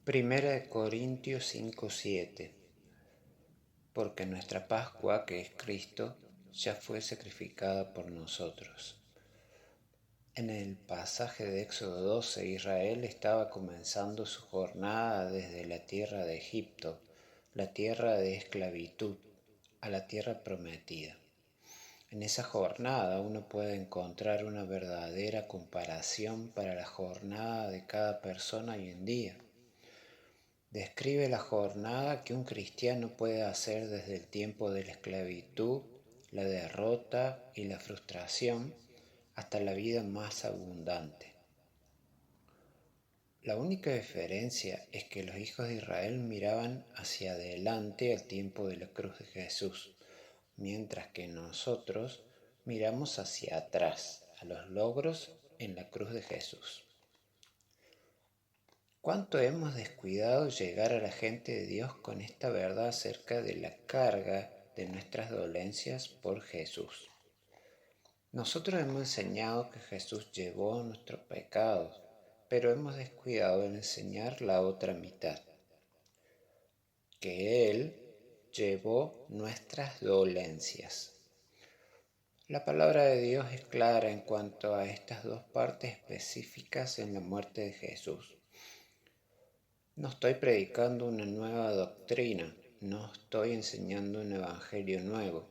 Primera de Corintios 5:7. Porque nuestra Pascua, que es Cristo, ya fue sacrificada por nosotros. En el pasaje de Éxodo 12, Israel estaba comenzando su jornada desde la tierra de Egipto, la tierra de esclavitud, a la tierra prometida. En esa jornada uno puede encontrar una verdadera comparación para la jornada de cada persona hoy en día. Describe la jornada que un cristiano puede hacer desde el tiempo de la esclavitud, la derrota y la frustración hasta la vida más abundante. La única diferencia es que los hijos de Israel miraban hacia adelante al tiempo de la cruz de Jesús, mientras que nosotros miramos hacia atrás a los logros en la cruz de Jesús. ¿Cuánto hemos descuidado llegar a la gente de Dios con esta verdad acerca de la carga de nuestras dolencias por Jesús? Nosotros hemos enseñado que Jesús llevó nuestros pecados, pero hemos descuidado en enseñar la otra mitad, que Él llevó nuestras dolencias. La palabra de Dios es clara en cuanto a estas dos partes específicas en la muerte de Jesús. No estoy predicando una nueva doctrina, no estoy enseñando un evangelio nuevo.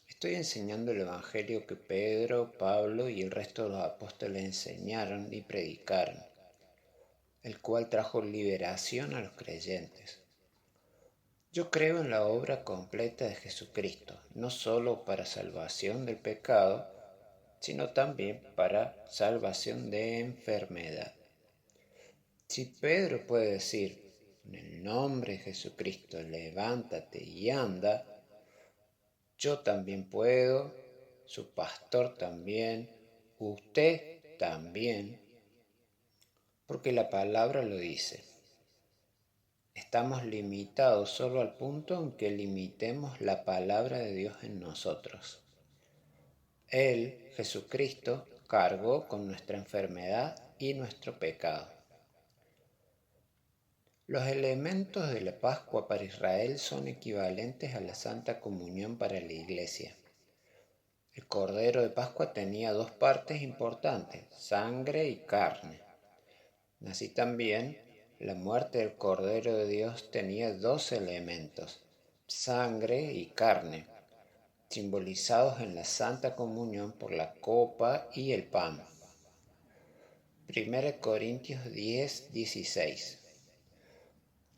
Estoy enseñando el evangelio que Pedro, Pablo y el resto de los apóstoles enseñaron y predicaron, el cual trajo liberación a los creyentes. Yo creo en la obra completa de Jesucristo, no solo para salvación del pecado, sino también para salvación de enfermedad. Si Pedro puede decir, en el nombre de Jesucristo, levántate y anda, yo también puedo, su pastor también, usted también, porque la palabra lo dice. Estamos limitados solo al punto en que limitemos la palabra de Dios en nosotros. Él, Jesucristo, cargó con nuestra enfermedad y nuestro pecado. Los elementos de la Pascua para Israel son equivalentes a la Santa Comunión para la Iglesia. El Cordero de Pascua tenía dos partes importantes, sangre y carne. Así también, la muerte del Cordero de Dios tenía dos elementos, sangre y carne, simbolizados en la Santa Comunión por la copa y el pan. 1 Corintios 10:16.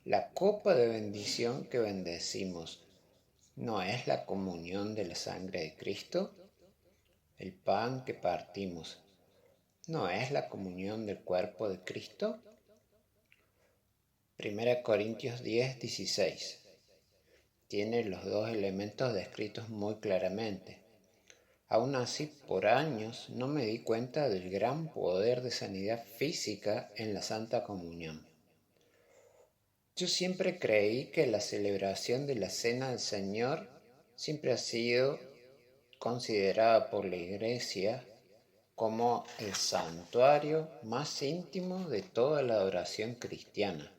La copa de bendición que bendecimos, ¿no es la comunión de la sangre de Cristo? El pan que partimos, ¿no es la comunión del cuerpo de Cristo? 1 Corintios 10:16. Tiene los dos elementos descritos muy claramente. Aún así, por años no me di cuenta del gran poder de sanidad física en la Santa Comunión. Yo siempre creí que la celebración de la Cena del Señor siempre ha sido considerada por la Iglesia como el santuario más íntimo de toda la adoración cristiana,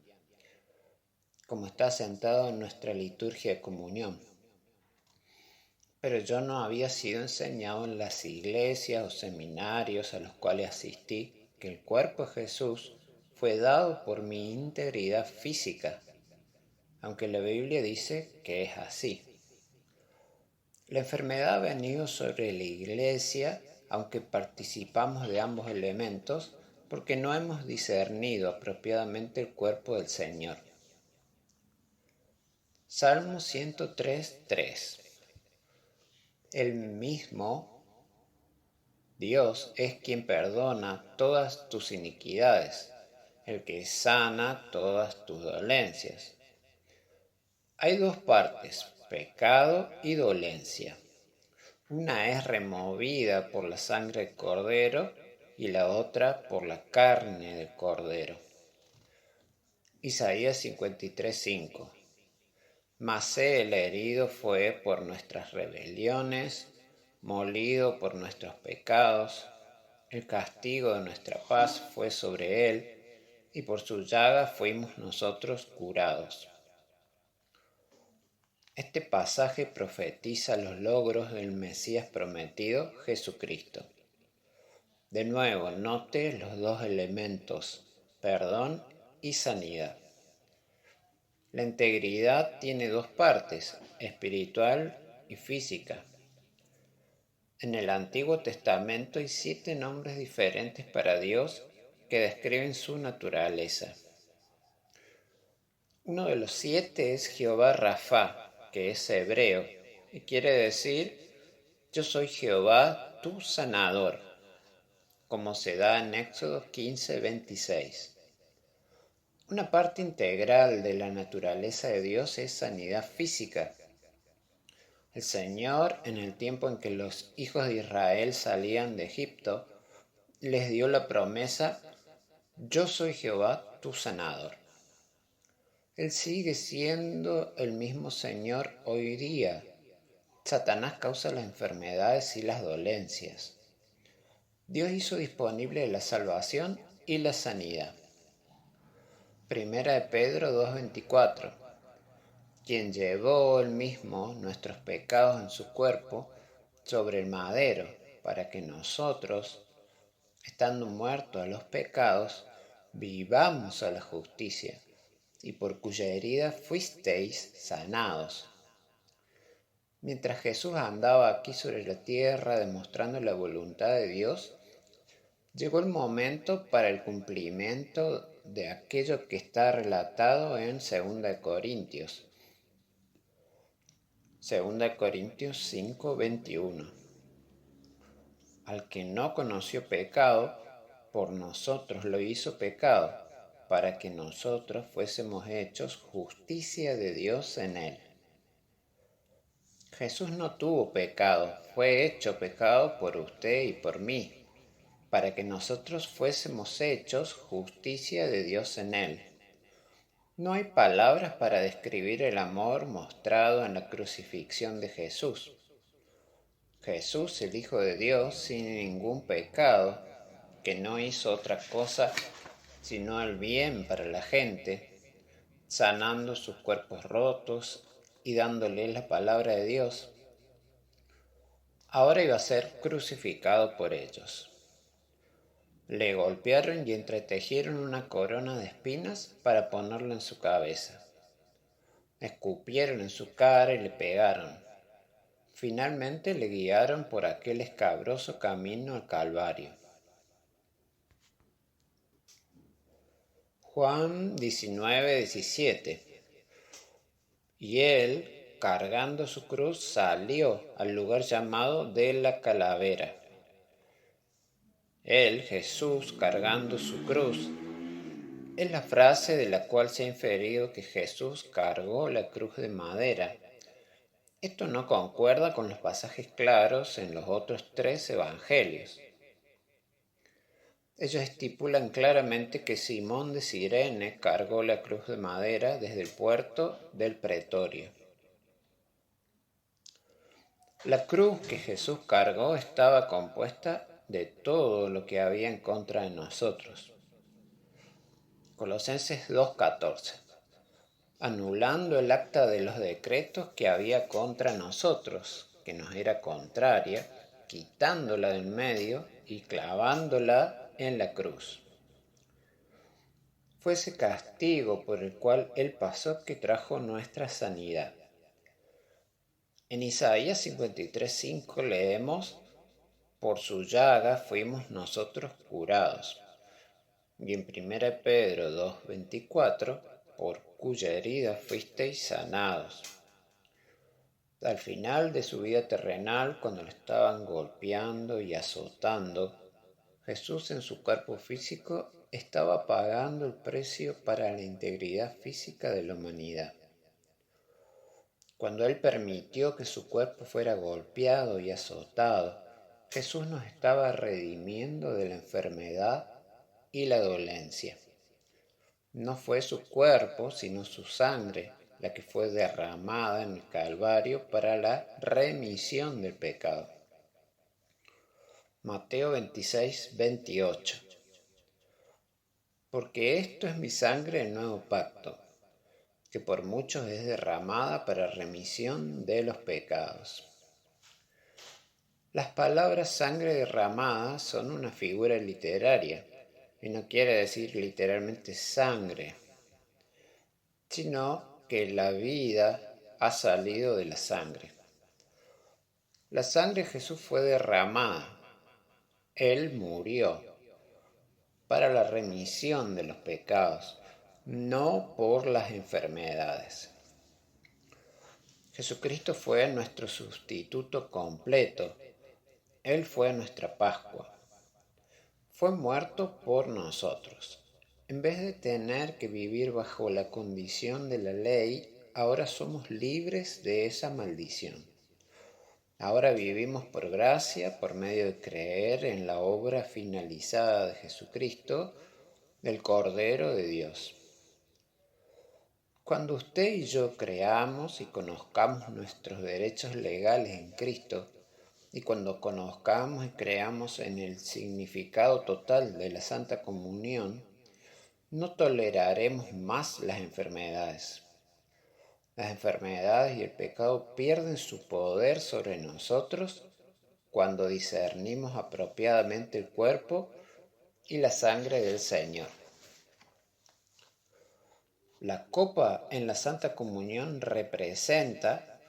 como está sentado en nuestra liturgia de comunión. Pero yo no había sido enseñado en las iglesias o seminarios a los cuales asistí que el cuerpo de Jesús fue dado por mi integridad física, aunque la Biblia dice que es así. La enfermedad ha venido sobre la iglesia, aunque participamos de ambos elementos, porque no hemos discernido apropiadamente el cuerpo del Señor. Salmo 103:3. El mismo Dios es quien perdona todas tus iniquidades, el que sana todas tus dolencias. Hay dos partes, pecado y dolencia. Una es removida por la sangre del cordero y la otra por la carne del cordero. Isaías 53:5. Mas él herido fue por nuestras rebeliones, molido por nuestros pecados, el castigo de nuestra paz fue sobre él, y por su llaga fuimos nosotros curados. Este pasaje profetiza los logros del Mesías prometido, Jesucristo. De nuevo, note los dos elementos, perdón y sanidad. La integridad tiene dos partes, espiritual y física. En el Antiguo Testamento hay 7 nombres diferentes para Dios que describen su naturaleza. Uno de los 7 es Jehová Rafa, que es hebreo, y quiere decir, yo soy Jehová, tu sanador, como se da en Éxodo 15:26. Una parte integral de la naturaleza de Dios es sanidad física. El Señor, en el tiempo en que los hijos de Israel salían de Egipto, les dio la promesa, yo soy Jehová, tu sanador. Él sigue siendo el mismo Señor hoy día. Satanás causa las enfermedades y las dolencias. Dios hizo disponible la salvación y la sanidad. Primera de Pedro 2:24. Quien llevó él mismo nuestros pecados en su cuerpo sobre el madero, para que nosotros, estando muertos a los pecados, vivamos a la justicia, y por cuya herida fuisteis sanados. Mientras Jesús andaba aquí sobre la tierra demostrando la voluntad de Dios, llegó el momento para el cumplimiento de aquello que está relatado en 2 Corintios. 2 Corintios 5:21. Al que no conoció pecado, por nosotros lo hizo pecado, para que nosotros fuésemos hechos justicia de Dios en él. Jesús no tuvo pecado, fue hecho pecado por usted y por mí, para que nosotros fuésemos hechos justicia de Dios en él. No hay palabras para describir el amor mostrado en la crucifixión de Jesús. Jesús, el Hijo de Dios, sin ningún pecado, que no hizo otra cosa sino el bien para la gente, sanando sus cuerpos rotos y dándoles la palabra de Dios, ahora iba a ser crucificado por ellos. Le golpearon y entretejieron una corona de espinas para ponerlo en su cabeza. Escupieron en su cara y le pegaron. Finalmente le guiaron por aquel escabroso camino al Calvario. Juan 19:17. Y él, cargando su cruz, salió al lugar llamado de la Calavera. Él, Jesús, cargando su cruz, es la frase de la cual se ha inferido que Jesús cargó la cruz de madera. Esto no concuerda con los pasajes claros en los otros 3 evangelios. Ellos estipulan claramente que Simón de Cirene cargó la cruz de madera desde el puerto del pretorio. La cruz que Jesús cargó estaba compuesta de todo lo que había en contra de nosotros. Colosenses 2:14. Anulando el acta de los decretos que había contra nosotros, que nos era contraria, quitándola del medio y clavándola en la cruz. Fue ese castigo por el cual Él pasó que trajo nuestra sanidad. En Isaías 53:5 leemos, por su llaga fuimos nosotros curados. Y en 1 Pedro 2:24, por cuya herida fuisteis sanados. Al final de su vida terrenal, cuando lo estaban golpeando y azotando, Jesús en su cuerpo físico estaba pagando el precio para la integridad física de la humanidad. Cuando Él permitió que su cuerpo fuera golpeado y azotado, Jesús nos estaba redimiendo de la enfermedad y la dolencia. No fue su cuerpo, sino su sangre, la que fue derramada en el Calvario para la remisión del pecado. Mateo 26:28. porque esto es mi sangre del nuevo pacto, que por muchos es derramada para remisión de los pecados. Las palabras sangre derramada son una figura literaria, y no quiere decir literalmente sangre, sino que la vida ha salido de la sangre. La sangre de Jesús fue derramada, Él murió para la remisión de los pecados, no por las enfermedades. Jesucristo fue nuestro sustituto completo. Él fue nuestra Pascua. Fue muerto por nosotros. En vez de tener que vivir bajo la condición de la ley, ahora somos libres de esa maldición. Ahora vivimos por gracia, por medio de creer en la obra finalizada de Jesucristo, del Cordero de Dios. Cuando usted y yo creamos y conozcamos nuestros derechos legales en Cristo, y cuando conozcamos y creamos en el significado total de la Santa Comunión, no toleraremos más las enfermedades. Las enfermedades y el pecado pierden su poder sobre nosotros cuando discernimos apropiadamente el cuerpo y la sangre del Señor. La copa en la Santa Comunión representa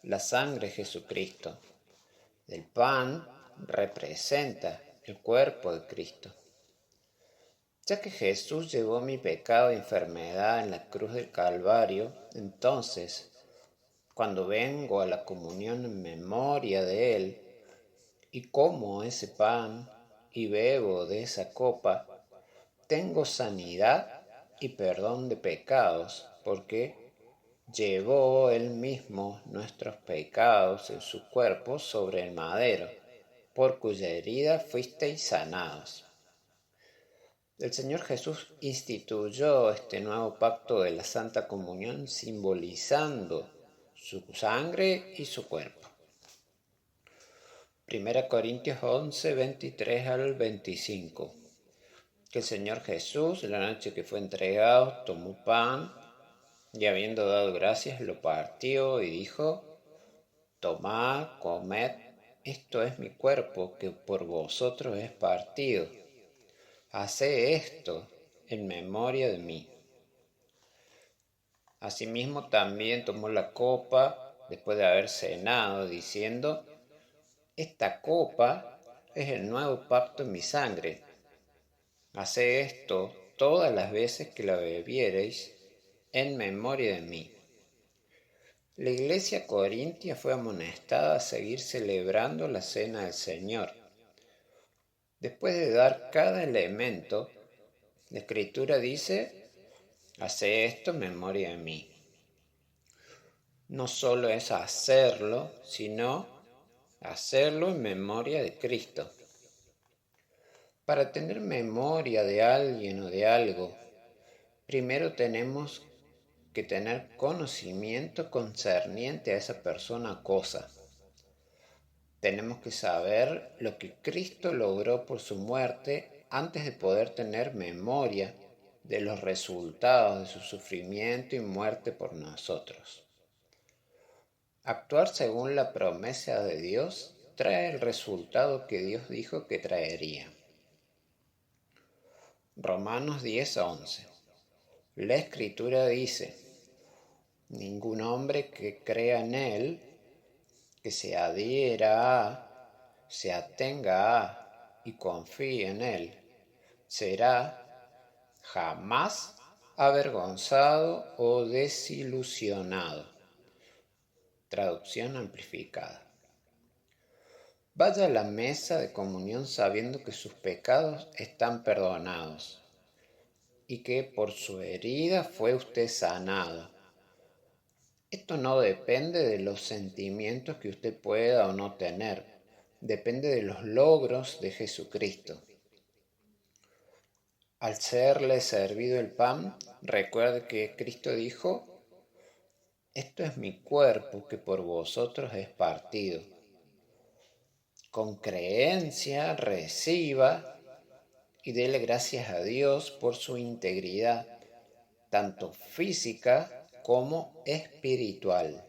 la sangre de Jesucristo. El pan representa el cuerpo de Cristo. Ya que Jesús llevó mi pecado y enfermedad en la cruz del Calvario, entonces, cuando vengo a la comunión en memoria de Él, y como ese pan y bebo de esa copa, tengo sanidad y perdón de pecados, porque llevó Él mismo nuestros pecados en su cuerpo sobre el madero, por cuya herida fuisteis sanados. El Señor Jesús instituyó este nuevo pacto de la Santa Comunión simbolizando su sangre y su cuerpo. 1 Corintios 11, 23 al 25. Que el Señor Jesús, la noche que fue entregado, tomó pan y habiendo dado gracias, lo partió y dijo: Tomad, comed, esto es mi cuerpo que por vosotros es partido. Haced esto en memoria de mí. Asimismo también tomó la copa después de haber cenado, diciendo: Esta copa es el nuevo pacto en mi sangre. Haced esto todas las veces que la bebiereis en memoria de mí. La iglesia corintia fue amonestada a seguir celebrando la cena del Señor. Después de dar cada elemento, la Escritura dice: Haced esto en memoria de mí. No solo es hacerlo, sino hacerlo en memoria de Cristo. Para tener memoria de alguien o de algo, primero tenemos que tener conocimiento concerniente a esa persona o cosa. Tenemos que saber lo que Cristo logró por su muerte antes de poder tener memoria de los resultados de su sufrimiento y muerte por nosotros. Actuar según la promesa de Dios trae el resultado que Dios dijo que traería. Romanos 10:11. La Escritura dice: Ningún hombre que crea en Él, que se adhiera a, se atenga a y confíe en Él, será jamás avergonzado o desilusionado. Traducción amplificada. Vaya a la mesa de comunión sabiendo que sus pecados están perdonados y que por su herida fue usted sanado. Esto no depende de los sentimientos que usted pueda o no tener, depende de los logros de Jesucristo. Al serle servido el pan, recuerde que Cristo dijo: Esto es mi cuerpo que por vosotros es partido. Con creencia reciba y dele gracias a Dios por su integridad, tanto física como espiritual.